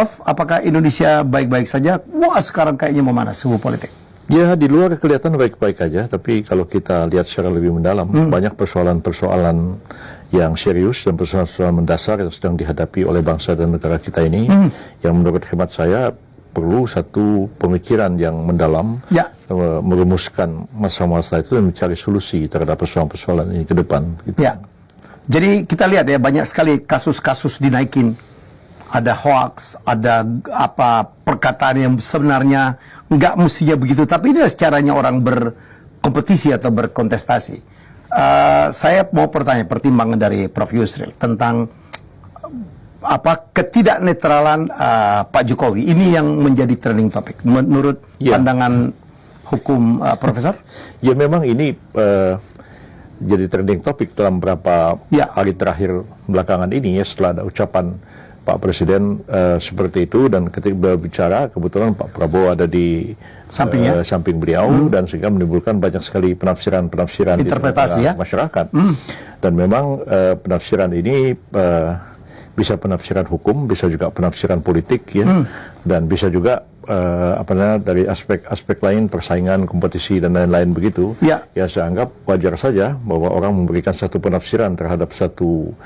Prof, apakah Indonesia baik-baik saja? Wah, sekarang kayaknya memanas suhu politik. Ya, di luar kelihatan baik-baik aja, tapi kalau kita lihat secara lebih mendalam, banyak persoalan-persoalan yang serius dan persoalan-persoalan mendasar yang sedang dihadapi oleh bangsa dan negara kita ini, yang menurut hemat saya perlu satu pemikiran yang mendalam, merumuskan masalah-masalah itu dan mencari solusi terhadap persoalan-persoalan ini ke depan. Gitu. Ya, jadi kita lihat ya, banyak sekali kasus-kasus dinaikin. Ada hoax, ada perkataan yang sebenarnya nggak mestinya begitu, tapi ini caranya orang berkompetisi atau berkontestasi. Saya mau bertanya pertimbangan dari Prof. Yusril tentang ketidaknetralan Pak Jokowi. Ini yang menjadi trending topic menurut pandangan hukum Profesor? Ya, memang ini jadi trending topic dalam beberapa hari terakhir belakangan ini ya, setelah ada ucapan Pak Presiden seperti itu, dan ketika berbicara kebetulan Pak Prabowo ada di samping beliau, dan sehingga menimbulkan banyak sekali penafsiran interpretasi di masyarakat. Dan memang penafsiran ini bisa penafsiran hukum, bisa juga penafsiran politik ya, dan bisa juga dari aspek lain, persaingan, kompetisi dan lain-lain begitu. Ya, saya anggap wajar saja bahwa orang memberikan satu penafsiran terhadap satu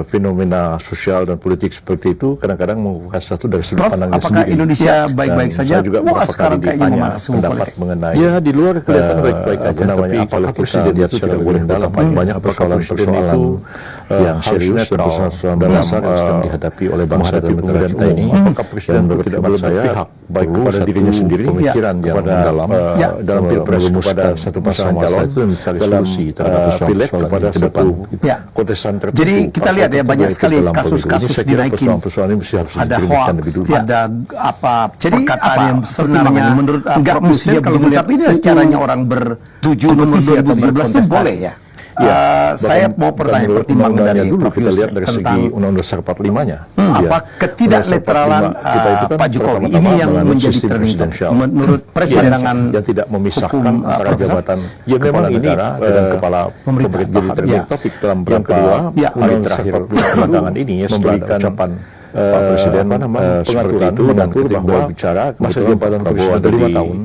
fenomena sosial dan politik seperti itu, kadang-kadang membuka satu dari sudut pandangnya sendiri. Apakah Indonesia baik-baik saja? Saya juga sekarang kayaknya memanas suhu politik. Mengenai di luar kelihatan baik-baik aja, tapi kalau kita lihat secara lebih mendalam, banyak persoalan-persoalan yang serius dan persoalan mendasar yang sedang dihadapi oleh bangsa dan negara kita ini. Apakah Presiden tidak saya baik kepada dirinya sendiri, pemikiran yang mendalam dalam pilpres kepada satu pasangan calon, mencari solusi terhadap persoalan kepada ke depan kontestan tertentu. Jadi kita lihat ya, banyak sekali kasus-kasus dinaikin. Ada hoax, ada perkataan yang sebenarnya menurut nggak mestinya begitu, tapi ini caranya orang berkompetisi atau berkontestasi. Boleh ya? Saya mau bertanya pertimbangan dari Prof. Kita lihat dari segi Undang-Undang Dasar 45-nya. Ketidaknetralan Pak Jokowi ini yang menjadi trending topic menurut Presiden dengan yang tidak memisahkan antara jabatan kepala negara dengan kepala pemerintahan. Jadi trending topic dalam beberapa hari terakhir belakangan ini ya, memberikan ucapan Pak Presiden pengaturan itu, dan ketika berbicara masa jabatan Prabowo ada 5 tahun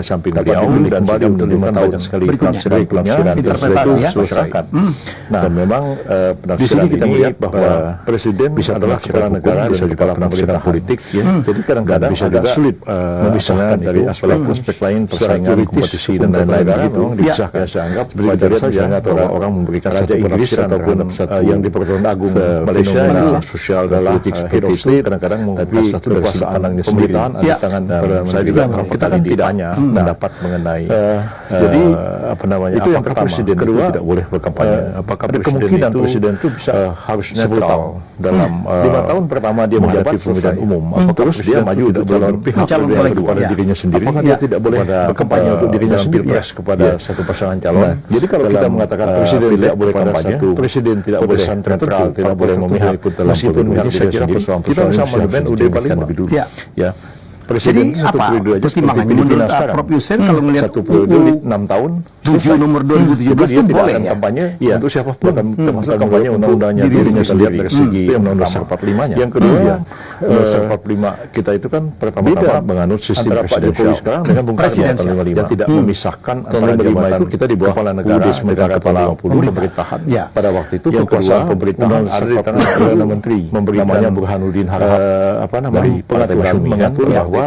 samping beliau, dan kembali menimbulkan banyak sekali penafsiran interpretasi masyarakat. Dan memang penafsiran kita melihat bahwa Presiden bisa adalah kepala negara, bisa juga penafsiran politik ya. Jadi kadang-kadang bisa agak sulit memisahkan dari aspek lain, persaingan, kompetisi dan lain-lain begitu. Dipisahkan, saya anggap wajar saja orang memberikan satu penafsiran ataupun yang di Pertuan Agung Malaysia sosial dalam politik seperti itu, kadang-kadang mengubah satu dari sudut pandangnya sendiri. Ada tangan saya juga kita kan tidak hanya mendapat mengenai jadi itu yang pertama. Kedua, tidak boleh berkampanye. Apakah kemungkinan Presiden itu bisa harus netral dalam 5 tahun pertama dia menjabat pemilihan umum, terus dia maju untuk calon kepada dirinya sendiri, apakah dia tidak boleh berkampanye untuk dirinya sendiri kepada satu pasangan calon? Jadi kalau kita mengatakan Presiden tidak boleh kampanye, Presiden tidak boleh netral, tidak boleh memihak, meskipun saya kira kita sama dengan UD 45 ya. Jadi apa pertimbangannya menurut Prof. Yusril kalau melihat satu periode 6 tahun 7 nomor 2017 itu boleh ya? Kampanye untuk siapapun, termasuk kampanye undang-undangnya dirinya sendiri dari segi Undang-Undang Dasar 45-nya. Yang kedua, Dasar 45 kita itu kan pertama-tama menganut sistem presidensial sekarang dengan Bung Karno tahun 55 yang tidak memisahkan antara jabatan itu kita di bawah kepala negara kepala pemerintahan. Pada waktu itu kekuasaan pemerintahan ada di tangan Perdana Menteri, namanya Burhanuddin Harahap dari pengaturan mengatur bahwa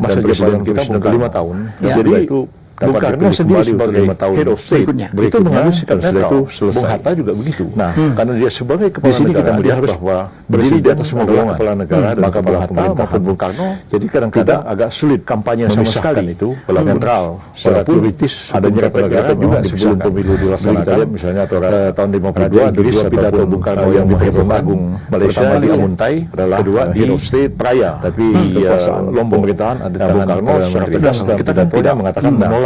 masa jabatan kita 5 tahun. Jadi itu Bung Karno sendiri sebagai head of state itu mengambil sikap setelah itu selesai. Bung Hatta juga begitu. Nah, karena dia sebagai kepala negara, kita melihat bahwa berdiri di atas semua golongan kepala negara, maka Bung Hatta maupun Bung Karno, jadi kadang-kadang agak sulit kampanye sama sekali itu netral, secara politis. Ada beberapa negara juga sebelum pemilu dilaksanakan, misalnya tahun 52 Idris pidato Bung Karno yang di Pertuan Agung Malaysia di Amuntai, kedua di head of state Praya, tapi kekuasaan pemerintahan ada Bung Karno secara tegas dalam pidatonya mengatakan menolak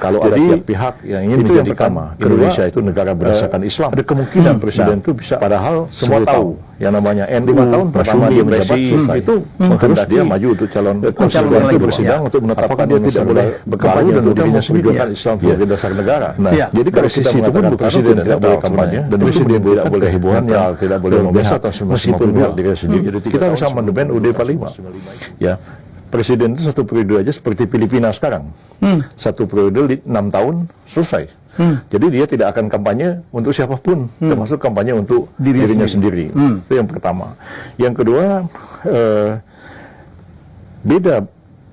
kalau ada pihak yang ingin menjadikan Indonesia itu negara berdasarkan Islam, ada kemungkinan presiden itu bisa, padahal semua tahu yang namanya NU 5 tahun pertama dia menjabat itu terus dia maju untuk calon konstituen itu bersidang untuk menetapkan dia tidak boleh berkampanye dan dirinya menunjukkan Islam sebagai dasar negara. Nah, jadi dari sisi itu pun presiden tidak boleh kampanye dan presiden tidak boleh hebohan, tidak boleh biasa atau meskipun diri sendiri. Jadi kita bisa amandemen UUD 45. Ya. Presiden itu 1 periode aja seperti Filipina sekarang. 1 periode 6 tahun selesai. Jadi dia tidak akan kampanye untuk siapapun, termasuk kampanye untuk dirinya sendiri. Itu yang pertama. Yang kedua, beda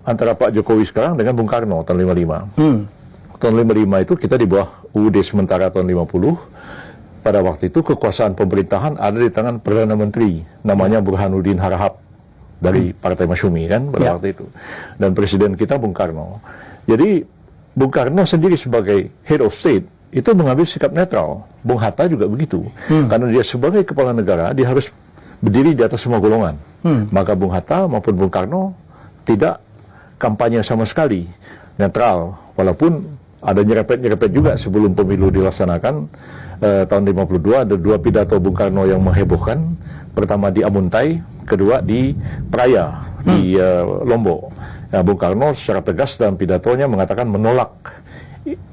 antara Pak Jokowi sekarang dengan Bung Karno tahun 55. Tahun 55 itu kita di bawah UUD sementara tahun 50. Pada waktu itu kekuasaan pemerintahan ada di tangan Perdana Menteri, namanya Burhanuddin Harahap dari Partai Masyumi kan pada waktu itu. Dan presiden kita Bung Karno. Jadi Bung Karno sendiri sebagai head of state itu mengambil sikap netral. Bung Hatta juga begitu. Karena dia sebagai kepala negara, dia harus berdiri di atas semua golongan. Maka Bung Hatta maupun Bung Karno tidak kampanye sama sekali. Netral. Walaupun ada nyerepet-nyerepet juga sebelum pemilu dilaksanakan. Tahun 52 ada 2 pidato Bung Karno yang menghebohkan. Pertama di Amuntai, kedua di Praia, di Lombok. Nah, Bung Karno secara tegas dalam pidatonya mengatakan menolak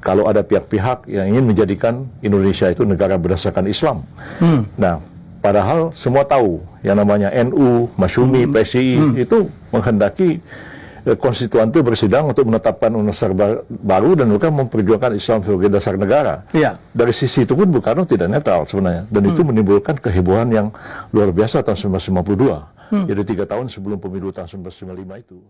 kalau ada pihak-pihak yang ingin menjadikan Indonesia itu negara berdasarkan Islam. Nah, padahal semua tahu yang namanya NU, Masyumi, PSI itu menghendaki konstituan itu bersidang untuk menetapkan undang-undang baru dan juga memperjuangkan Islam sebagai dasar negara. Dari sisi itu pun Bung Karno tidak netral sebenarnya, dan itu menimbulkan kehebohan yang luar biasa tahun 1952. Jadi 3 tahun sebelum pemilu tahun 1995 itu.